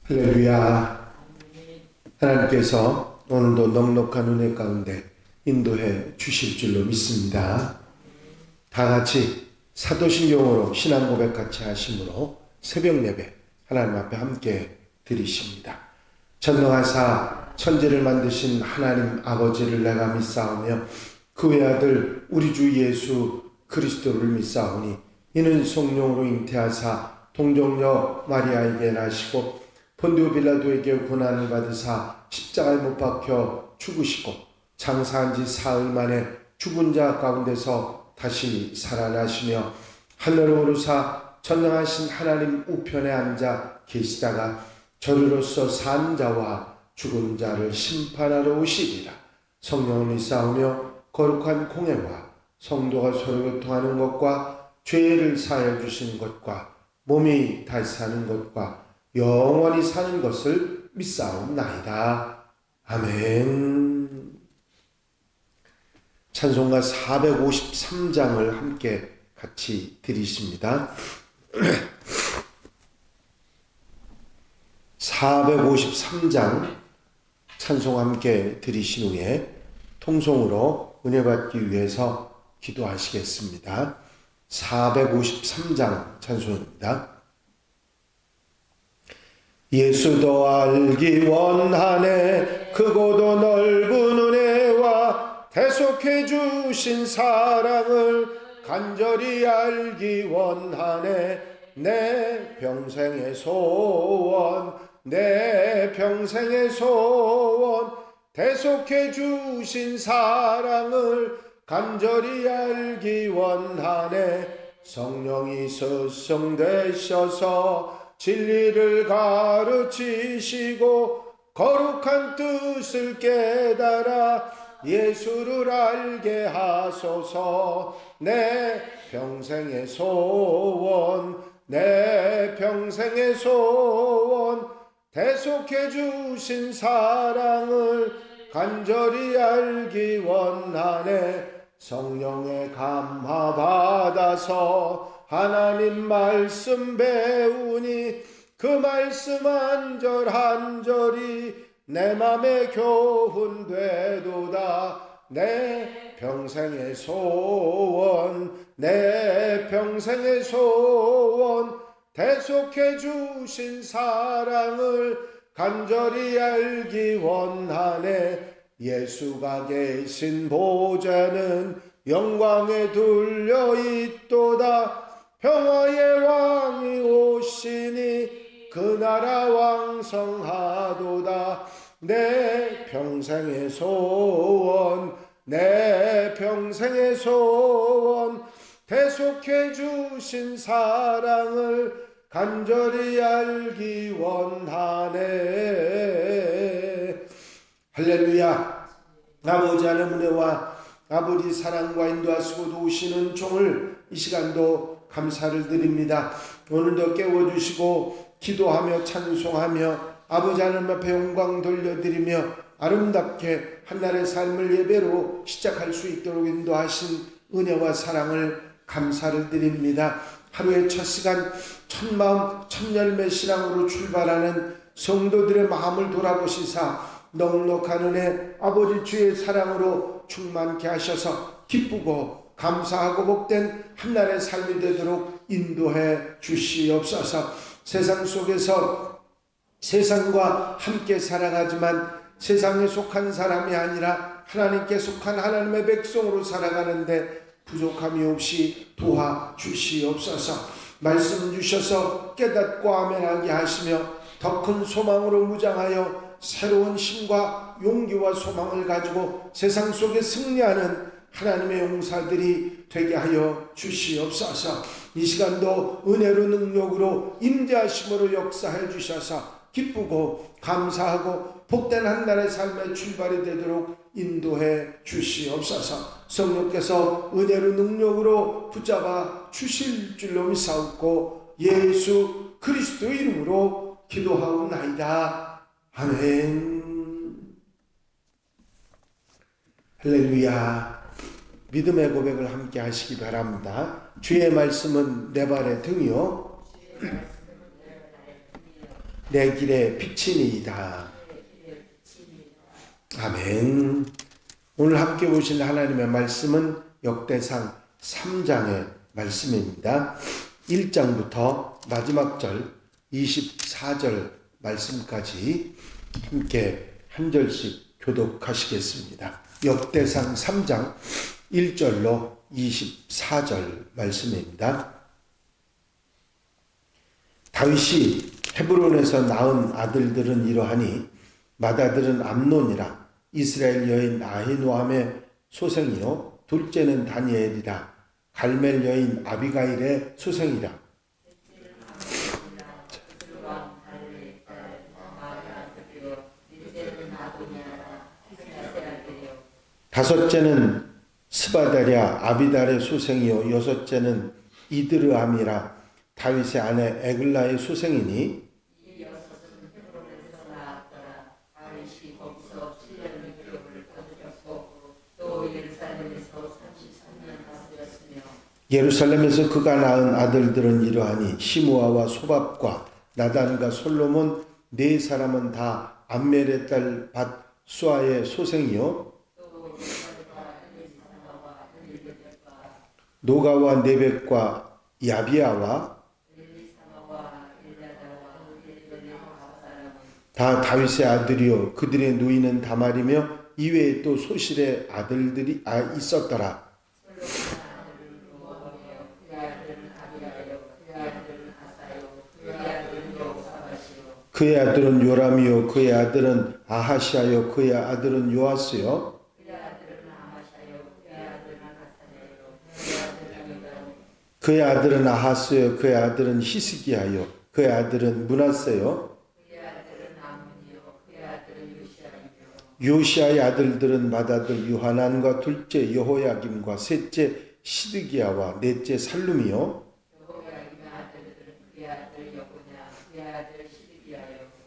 할렐루야. 하나님께서 오늘도 넉넉한 은혜 가운데 인도해 주실 줄로 믿습니다. 다 같이 사도신경으로 신앙 고백 같이 하심으로 새벽 예배 하나님 앞에 함께 드리십니다. 전능하사 천지를 만드신 하나님 아버지를 내가 믿사오며 그 외아들 우리 주 예수 그리스도를 믿사오니 이는 성령으로 잉태하사 동정녀 마리아에게 나시고 본디오 빌라도에게 고난을 받으사 십자가에 못 박혀 죽으시고 장사한 지 사흘 만에 죽은 자 가운데서 다시 살아나시며 하늘로 오르사 전능하신 하나님 우편에 앉아 계시다가 저리로서 산 자와 죽은 자를 심판하러 오시리라. 성령을 믿사오며 거룩한 공회와 성도가 서로 교통하는 것과 죄를 사하여 주신 것과 몸이 다시 사는 것과 영원히 사는 것을 믿사옵나이다. 아멘. 찬송가 453장을 함께 같이 드리십니다. 453장 찬송 함께 드리신 후에 통성으로 은혜 받기 위해서 기도하시겠습니다. 453장 찬송입니다. 예수도 알기 원하네 크고도 넓은 은혜와 대속해 주신 사랑을 간절히 알기 원하네 내 평생의 소원 내 평생의 소원 대속해 주신 사랑을 간절히 알기 원하네 성령이 스승되셔서 진리를 가르치시고 거룩한 뜻을 깨달아 예수를 알게 하소서 내 평생의 소원 내 평생의 소원 대속해 주신 사랑을 간절히 알기 원하네 성령의 감화 받아서 하나님 말씀 배우니 그 말씀 한 절 한 절이 내 맘에 교훈되도다 내 평생의 소원 내 평생의 소원 대속해 주신 사랑을 간절히 알기 원하네 예수가 계신 보좌는 영광에 둘려 있도다 평화의 왕이 오시니 그 나라 왕성하도다 내 평생의 소원 내 평생의 소원 대속해 주신 사랑을 간절히 알기 원하네. 할렐루야. 아버지 하나님 은혜와 아버지 사랑과 인도하시고 도우시는 종을 이 시간도 감사를 드립니다. 오늘도 깨워주시고 기도하며 찬송하며 아버지 하나님 앞에 영광 돌려드리며 아름답게 한날의 삶을 예배로 시작할 수 있도록 인도하신 은혜와 사랑을 감사를 드립니다. 하루의 첫 시간 첫 마음 첫 열매 신앙으로 출발하는 성도들의 마음을 돌아보시사 넉넉한 은혜 아버지 주의 사랑으로 충만케 하셔서 기쁘고 감사하고 복된 한날의 삶이 되도록 인도해 주시옵소서. 세상 속에서 세상과 함께 살아가지만 세상에 속한 사람이 아니라 하나님께 속한 하나님의 백성으로 살아가는데 부족함이 없이 도와주시옵소서. 말씀 주셔서 깨닫고 아멘하게 하시며 더 큰 소망으로 무장하여 새로운 힘과 용기와 소망을 가지고 세상 속에 승리하는 하나님의 용사들이 되게 하여 주시옵소서. 이 시간도 은혜로 능력으로 임재하심으로 역사해 주셔서 기쁘고 감사하고 복된 한날의 삶의 출발이 되도록 인도해 주시옵소서. 성령께서 은혜로 능력으로 붙잡아 주실 줄로 믿사옵고 예수 그리스도 이름으로 기도하옵나이다. 아멘. 할렐루야. 믿음의 고백을 함께 하시기 바랍니다. 주의 말씀은 내 발의 등이요 내 길의 빛이니이다. 아멘. 오늘 함께 보신 하나님의 말씀은 역대상 3장의 말씀입니다. 1장부터 마지막 절 24절 말씀까지 함께 한 절씩 교독하시겠습니다. 역대상 3장 1절로 24절 말씀입니다. 다윗이 헤브론에서 낳은 아들들은 이러하니 맏아들은 암논이라 이스라엘 여인 아히노함의 소생이요 둘째는 다니엘이라 갈멜 여인 아비가일의 소생이라. 다섯째는 스바다랴 아비달의 소생이요 여섯째는 이드르암이라 다윗의 아내 에글라의 소생이니 예루살렘에서 그가 낳은 아들들은 이러하니 시므아와 소밥과 나단과 솔로몬 네 사람은 다 암멜의 딸 밧수아의 소생이요 노가와 네벡과 야비아와 다 다윗의 아들이요 그들의 누이는 다말이며 이외에 또 소실의 아들들이 있었더라. 그의 아들은 요람이요 그의 아들은 아하시아요 그의 아들은 요아스요 그의 아들은 아하스요 그의 아들은 히스기야요 그의 아들은 므낫세요 요시아의 아들들은 맏아들 요하난과 둘째 여호야김과 셋째 시드기야와 넷째 살룸이요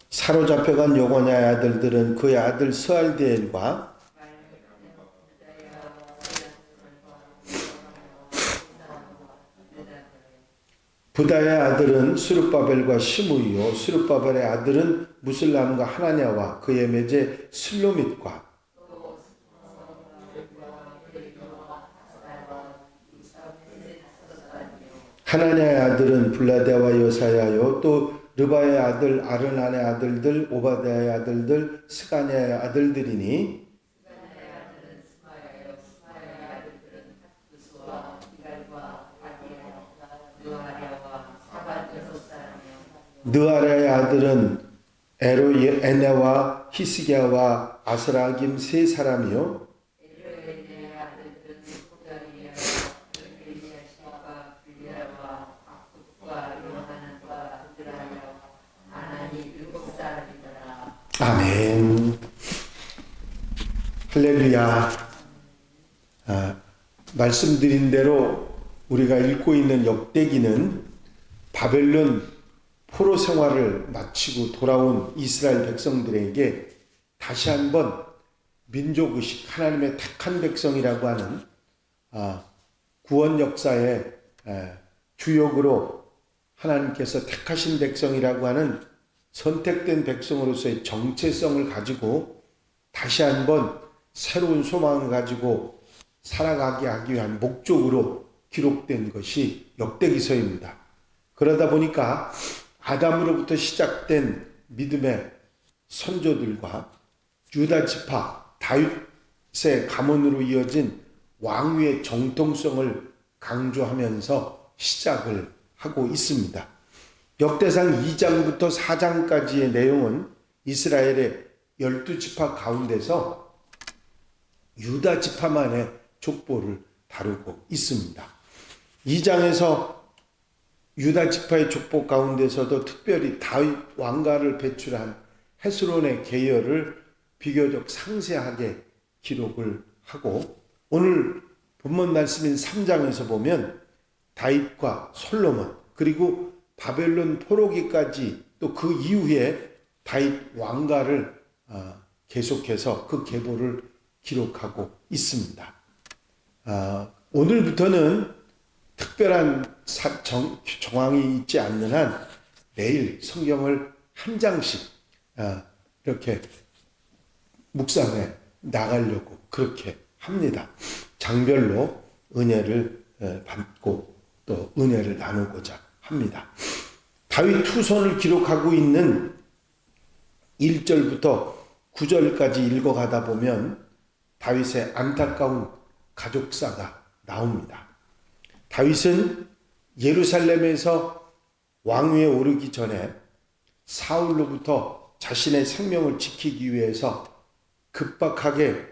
사로잡혀간 여고냐의 아들들은 그의 아들 스알디엘과 부다의 아들은 스룹바벨과 시므이요 스룹바벨의 아들은 무슬람과 하나냐와 그의 매제 슬로밋과 하나냐의 아들은 블라데와 여사야요 또 르바의 아들 아르난의 아들들 오바댜의 아들들 스가냐의 아들들이니 느아랴의 아들은 에네와 히스기야와 아스라김 세 사람이요 아멘. 할렐루야. 말씀드린 대로 우리가 읽고 있는 역대기는 바벨론 포로 생활을 마치고 돌아온 이스라엘 백성들에게 다시 한번 민족의식, 하나님의 택한 백성이라고 하는 구원 역사의 주역으로 하나님께서 택하신 백성이라고 하는 선택된 백성으로서의 정체성을 가지고 다시 한번 새로운 소망을 가지고 살아가게 하기 위한 목적으로 기록된 것이 역대기서입니다. 그러다 보니까 아담으로부터 시작된 믿음의 선조들과 유다 지파 다윗의 가문으로 이어진 왕위의 정통성을 강조하면서 시작을 하고 있습니다. 역대상 2장부터 4장까지의 내용은 이스라엘의 12지파 가운데서 유다 지파만의 족보를 다루고 있습니다. 2장에서 유다 지파의 족보 가운데서도 특별히 다윗 왕가를 배출한 헤스론의 계열을 비교적 상세하게 기록을 하고 오늘 본문 말씀인 3장에서 보면 다윗과 솔로몬 그리고 바벨론 포로기까지 또 그 이후에 다윗 왕가를 계속해서 그 계보를 기록하고 있습니다. 오늘부터는 특별한 정황이 있지 않는 한 매일 성경을 한 장씩 이렇게 묵상해 나가려고 그렇게 합니다. 장별로 은혜를 받고 또 은혜를 나누고자 합니다. 다윗 후손을 기록하고 있는 1절부터 9절까지 읽어가다 보면 다윗의 안타까운 가족사가 나옵니다. 다윗은 예루살렘에서 왕위에 오르기 전에 사울로부터 자신의 생명을 지키기 위해서 급박하게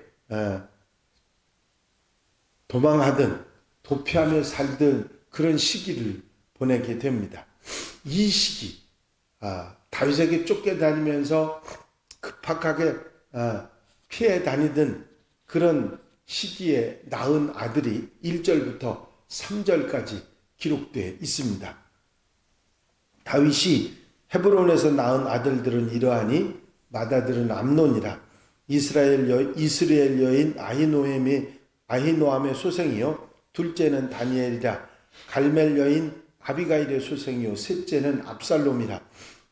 도망하든 도피하며 살던 그런 시기를 보내게 됩니다. 이 시기 다윗에게 쫓겨다니면서 급박하게 피해 다니던 그런 시기에 낳은 아들이 1절부터 3절까지 기록되어 있습니다. 다윗이 헤브론에서 낳은 아들들은 이러하니 맏아들은 암논이라 이스라엘 여인 아히노함의 소생이요 둘째는 다니엘이라 갈멜 여인 아비가일의 소생이요 셋째는 압살롬이라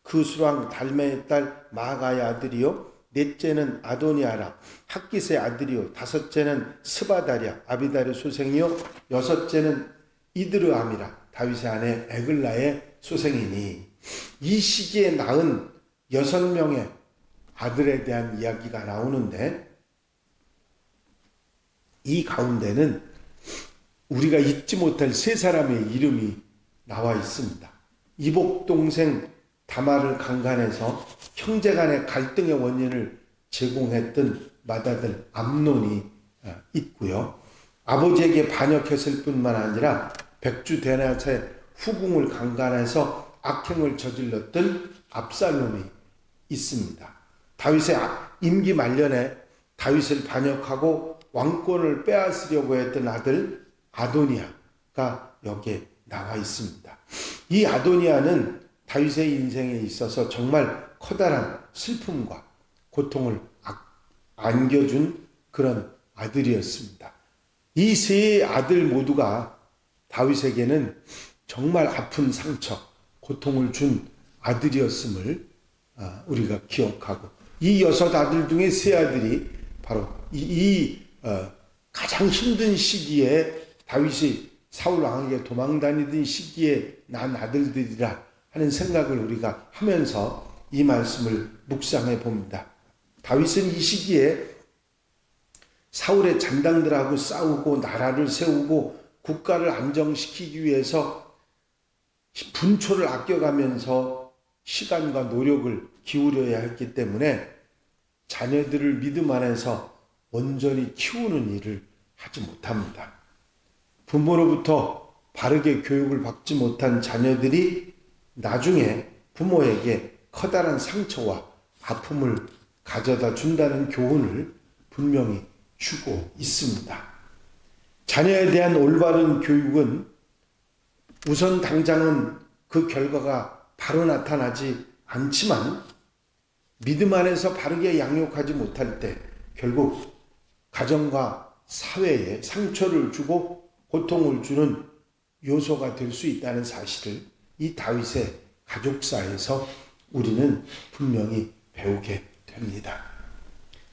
그 수랑 달메의 딸 마가의 아들이요 넷째는 아도니아라 학깃의 아들이요 다섯째는 스바다랴 아비달의 소생이요 여섯째는 이드르암이라 다윗의 아내 에글라의 소생이니 이 시기에 낳은 6명의 아들에 대한 이야기가 나오는데 이 가운데는 우리가 잊지 못할 3사람의 이름이 나와 있습니다. 이복 동생 다말을 강간해서 형제간의 갈등의 원인을 제공했던 맏아들 암논이 있고요. 아버지에게 반역했을 뿐만 아니라 백주 대낮에 후궁을 강간해서 악행을 저질렀던 압살롬이 있습니다. 다윗의 임기 말년에 다윗을 반역하고 왕권을 빼앗으려고 했던 아들 아도니아가 여기에 나와 있습니다. 이 아도니아는 다윗의 인생에 있어서 정말 커다란 슬픔과 고통을 안겨준 그런 아들이었습니다. 이 3 아들 모두가 다윗에게는 정말 아픈 상처, 고통을 준 아들이었음을 우리가 기억하고 이 6 아들 중에 3 아들이 바로 가장 힘든 시기에 다윗이 사울 왕에게 도망다니던 시기에 난 아들들이라 하는 생각을 우리가 하면서 이 말씀을 묵상해 봅니다. 다윗은 이 시기에 사울의 잔당들하고 싸우고 나라를 세우고 국가를 안정시키기 위해서 분초를 아껴가면서 시간과 노력을 기울여야 했기 때문에 자녀들을 믿음 안에서 온전히 키우는 일을 하지 못합니다. 부모로부터 바르게 교육을 받지 못한 자녀들이 나중에 부모에게 커다란 상처와 아픔을 가져다 준다는 교훈을 분명히 주고 있습니다. 자녀에 대한 올바른 교육은 우선 당장은 그 결과가 바로 나타나지 않지만 믿음 안에서 바르게 양육하지 못할 때 결국 가정과 사회에 상처를 주고 고통을 주는 요소가 될 수 있다는 사실을 이 다윗의 가족사에서 우리는 분명히 배우게 됩니다.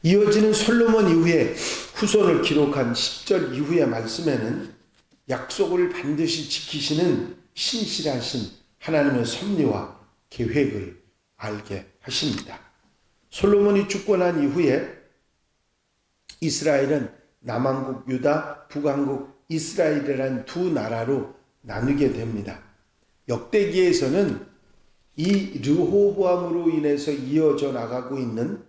이어지는 솔로몬 이후에 후손을 기록한 10절 이후의 말씀에는 약속을 반드시 지키시는 신실하신 하나님의 섭리와 계획을 알게 하십니다. 솔로몬이 죽고 난 이후에 이스라엘은 남왕국 유다, 북왕국 이스라엘이라는 2 나라로 나누게 됩니다. 역대기에서는 이 르호보암으로 인해서 이어져 나가고 있는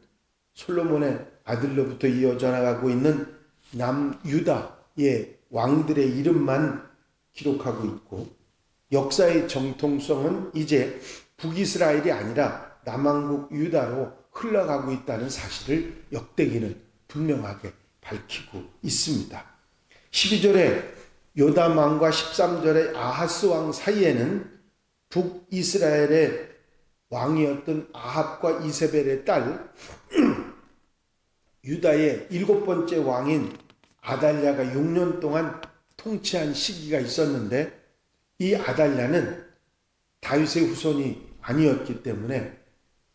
솔로몬의 아들로부터 이어져 나가고 있는 남유다의 왕들의 이름만 기록하고 있고 역사의 정통성은 이제 북이스라엘이 아니라 남왕국 유다로 흘러가고 있다는 사실을 역대기는 분명하게 밝히고 있습니다. 12절에 요담 왕과 13절에 아하스 왕 사이에는 북이스라엘의 왕이었던 아합과 이세벨의 딸 유다의 7번째 왕인 아달랴가 6년 동안 통치한 시기가 있었는데 이 아달랴는 다윗의 후손이 아니었기 때문에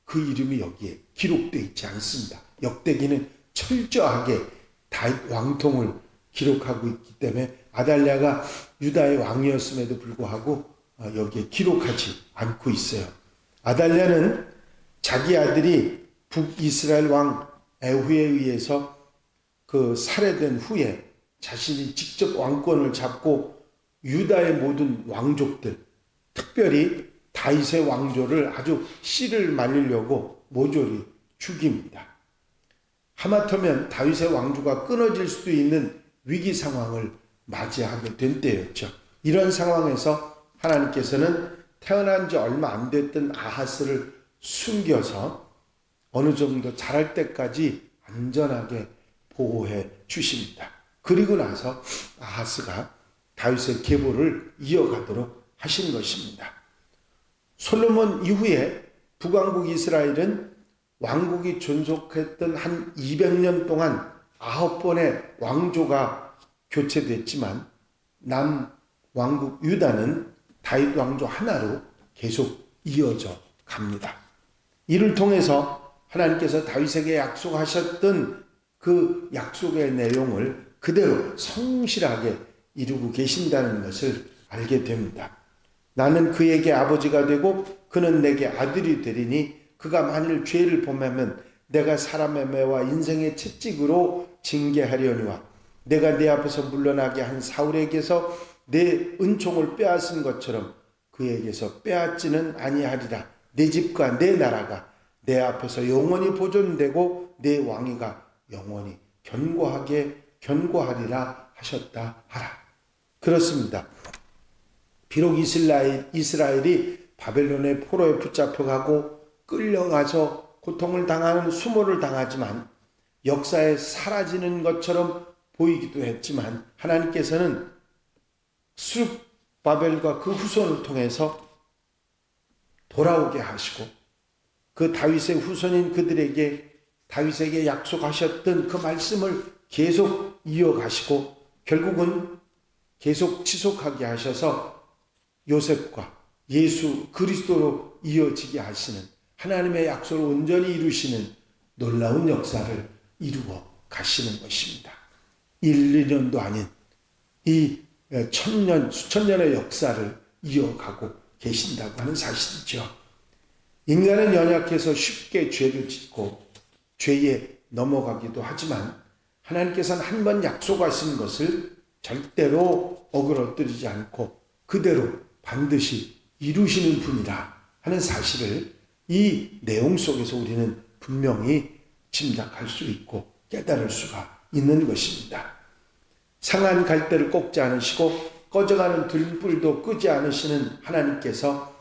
그 이름이 여기에 기록되어 있지 않습니다. 역대기는 철저하게 다윗 왕통을 기록하고 있기 때문에 아달랴가 유다의 왕이었음에도 불구하고 여기에 기록하지 않고 있어요. 아달랴는 자기 아들이 북이스라엘 왕 에후에 의해서 살해된 후에 자신이 직접 왕권을 잡고 유다의 모든 왕족들, 특별히 다윗의 왕조를 아주 씨를 말리려고 모조리 죽입니다. 하마터면 다윗의 왕조가 끊어질 수도 있는 위기 상황을 맞이하게 된 때였죠. 이런 상황에서 하나님께서는 태어난 지 얼마 안 됐던 아하스를 숨겨서 어느 정도 자랄 때까지 안전하게 보호해 주십니다. 그리고 나서 아하스가 다윗의 계보를 이어가도록 하신 것입니다. 솔로몬 이후에 북왕국 이스라엘은 왕국이 존속했던 한 200년 동안 9번의 왕조가 교체됐지만 남왕국 유다는 다윗 왕조 하나로 계속 이어져 갑니다. 이를 통해서 하나님께서 다윗에게 약속하셨던 그 약속의 내용을 그대로 성실하게 이루고 계신다는 것을 알게 됩니다. 나는 그에게 아버지가 되고 그는 내게 아들이 되리니 그가 만일 죄를 범하면 내가 사람의 매와 인생의 채찍으로 징계하려니와 내가 내 앞에서 물러나게 한 사울에게서 내 은총을 빼앗은 것처럼 그에게서 빼앗지는 아니하리라. 내 집과 내 나라가 내 앞에서 영원히 보존되고 내 왕위가 영원히 견고하리라 하셨다 하라. 그렇습니다. 비록 이스라엘이 바벨론의 포로에 붙잡혀가고 끌려가서 고통을 당하는 수모를 당하지만 역사에 사라지는 것처럼 보이기도 했지만 하나님께서는 스룹바벨과 그 후손을 통해서 돌아오게 하시고 그 다윗의 후손인 그들에게 다윗에게 약속하셨던 그 말씀을 계속 이어가시고 결국은 계속 지속하게 하셔서 요셉과 예수 그리스도로 이어지게 하시는 하나님의 약속을 온전히 이루시는 놀라운 역사를 이루어 가시는 것입니다. 1, 2년도 아닌 이 수천 년의 역사를 이어가고 계신다고 하는 사실이죠. 인간은 연약해서 쉽게 죄를 짓고 죄에 넘어가기도 하지만 하나님께서는 한 번 약속하신 것을 절대로 어그러뜨리지 않고 그대로 반드시 이루시는 분이라 하는 사실을 이 내용 속에서 우리는 분명히 짐작할 수 있고 깨달을 수가 있는 것입니다. 상한 갈대를 꺾지 않으시고 꺼져가는 들불도 끄지 않으시는 하나님께서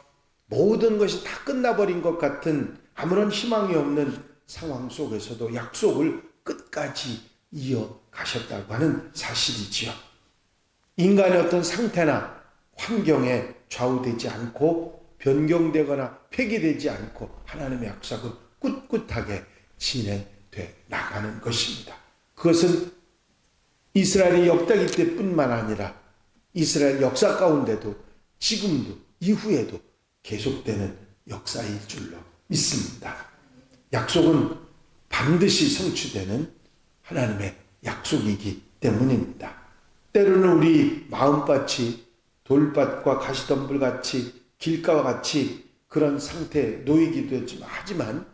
모든 것이 다 끝나버린 것 같은 아무런 희망이 없는 상황 속에서도 약속을 끝까지 이어가셨다고 하는 사실이지요. 인간의 어떤 상태나 환경에 좌우되지 않고 변경되거나 폐기되지 않고 하나님의 약속은 꿋꿋하게 진행돼 나가는 것입니다. 그것은 이스라엘의 역대기 때뿐만 아니라 이스라엘 역사 가운데도 지금도 이후에도 계속되는 역사일 줄로 믿습니다. 약속은 반드시 성취되는 하나님의 약속이기 때문입니다. 때로는 우리 마음밭이 돌밭과 가시덤불같이 길가와 같이 그런 상태에 놓이기도 하지만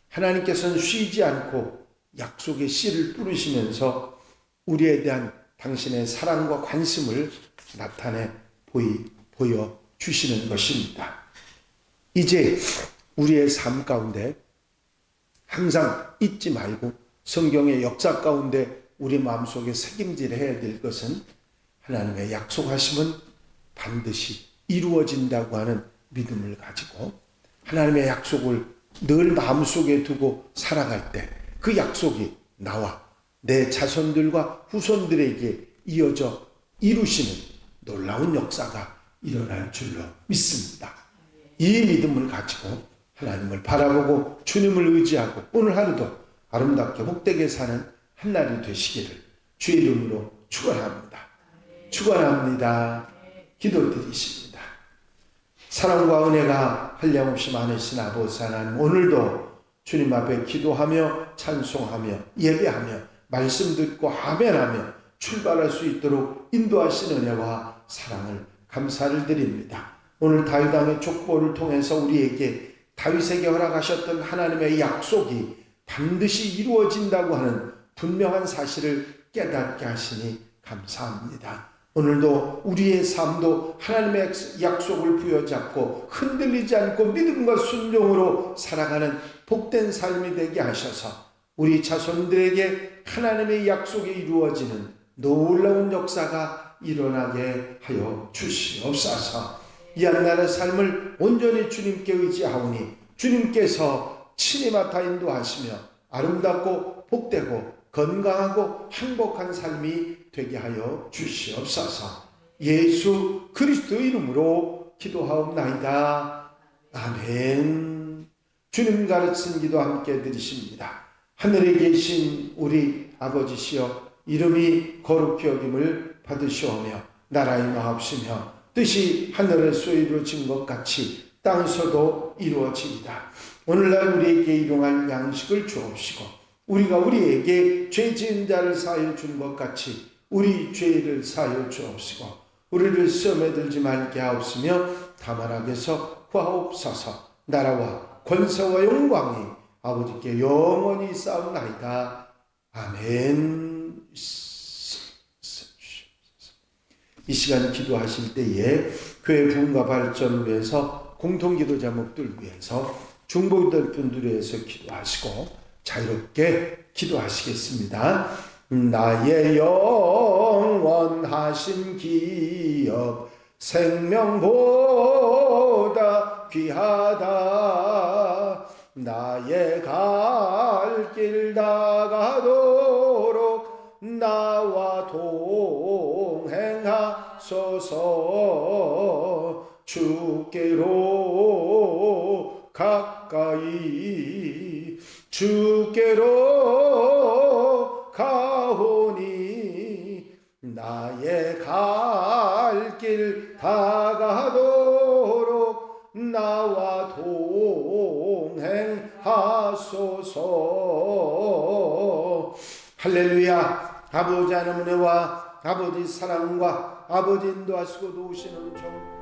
하나님께서는 쉬지 않고 약속의 씨를 뿌리시면서 우리에 대한 당신의 사랑과 관심을 나타내 보여주시는 것입니다. 이제 우리의 삶 가운데 항상 잊지 말고 성경의 역사 가운데 우리 마음속에 새김질해야 될 것은 하나님의 약속하심은 반드시 이루어진다고 하는 믿음을 가지고 하나님의 약속을 늘 마음속에 두고 살아갈 때 그 약속이 나와 내 자손들과 후손들에게 이어져 이루시는 놀라운 역사가 일어날 줄로 믿습니다. 이 믿음을 가지고 하나님을 바라보고 주님을 의지하고 오늘 하루도 아름답게 복되게 사는 한 날이 되시기를 주의 이름으로 축원합니다. 축원합니다. 기도드리십니다. 사랑과 은혜가 한량없이 많으신 아버지 하나님, 오늘도 주님 앞에 기도하며 찬송하며 예배하며 말씀 듣고 아멘하며 출발할 수 있도록 인도하신 은혜와 사랑을 감사를 드립니다. 오늘 다윗 왕의 족보를 통해서 우리에게 다윗에게 허락하셨던 하나님의 약속이 반드시 이루어진다고 하는 분명한 사실을 깨닫게 하시니 감사합니다. 오늘도 우리의 삶도 하나님의 약속을 부여잡고 흔들리지 않고 믿음과 순종으로 살아가는 복된 삶이 되게 하셔서 우리 자손들에게 하나님의 약속이 이루어지는 놀라운 역사가 일어나게 하여 주시옵소서. 이 한날의 삶을 온전히 주님께 의지하오니 주님께서 친히 맡아 인도하시며 아름답고 복되고 건강하고 행복한 삶이 되게 하여 주시옵소서. 예수 그리스도 이름으로 기도하옵나이다. 아멘. 주님 가르친 기도 함께 드리십니다. 하늘에 계신 우리 아버지시여, 이름이 거룩히 여김을 받으시오며 나라의 마옵시며 뜻이 하늘에서 이루어진 것 같이 땅에서도 이루어지이다. 오늘날 우리에게 일용할 양식을 주옵시고 우리가 우리에게 죄 지은 자를 사하여 준 것 같이 우리 죄를 사하여 주옵시고 우리를 시험에 들지 말게 하옵시며 다만 악에서 구하옵소서. 나라와 권세와 영광이 아버지께 영원히 있사옵나이다. 아멘. 이 시간 기도하실 때에 교회 부흥과 발전을 위해서 공통기도 제목들 위해서 중보될 분들을 위해서 기도하시고 자유롭게 기도하시겠습니다. 나의 영원하신 기업 생명보다 귀하다. 나의 갈 길 다가도록 나와 동행하소서. 주께로 가까이 주께로 가오니 나의 갈 길 다가도록 나와 동행하소서. 할렐루야. 아버지 하나님의 은혜와 아버지 사랑과 아버지 인도하시고 도우시는 종